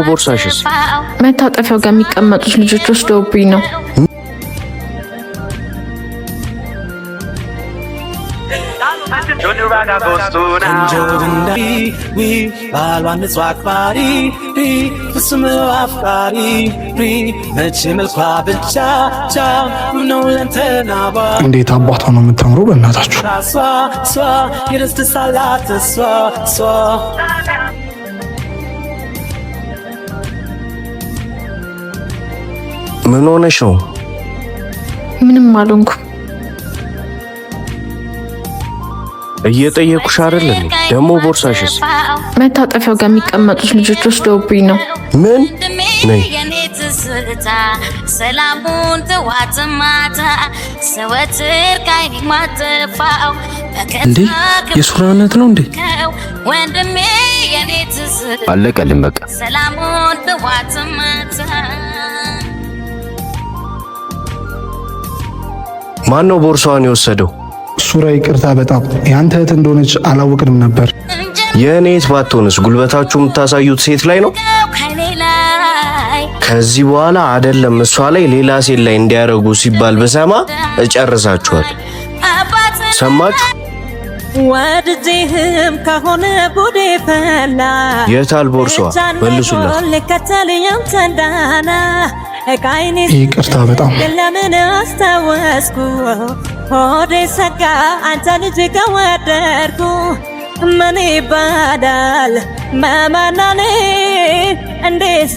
ቦርሳሽስ? መታጠፊያው ጋር የሚቀመጡት ልጆች ወስደውብኝ ነው። እንዴት አባቷ ነው የምታምረው! በእናታችሁ ምን ሆነሽ ነው? ምንም አልሆንኩም። እየጠየኩሽ አይደል እንዴ? ደግሞ ቦርሳሽስ? መታጠፊያው ጋር የሚቀመጡት ልጆች ወስደውብኝ ነው። ምን ነይ ሰላሙን ተዋትማታ ሰወትር ካይኒ ማተፋው እንዴ የሱራነት ነው እንዴ? ወንድሜ የኔ ትዝታ አለቀልን በቃ። ሰላሙን ተዋትማታ ማን ነው ቦርሳዋን የወሰደው? ሱራ ይቅርታ፣ በጣም ያንተ እህት እንደሆነች አላወቅንም ነበር። የኔ እህት ባትሆንስ ጉልበታችሁ የምታሳዩት ሴት ላይ ነው። ከዚህ በኋላ አይደለም እሷ ላይ ሌላ ሴት ላይ እንዲያረጉ ሲባል በሰማ እጨርሳችኋል። ሰማችሁ? ወድጄህም ከሆነ ቡዴ ፈላ የታል ቦርሳዋ? መልሱላት። ይቅርታ በጣም ለምን አስታወስኩ ሆዴ ሰጋ አንተ ልጅ ከወደድኩ ምን ይባዳል መማናኔ እንዴት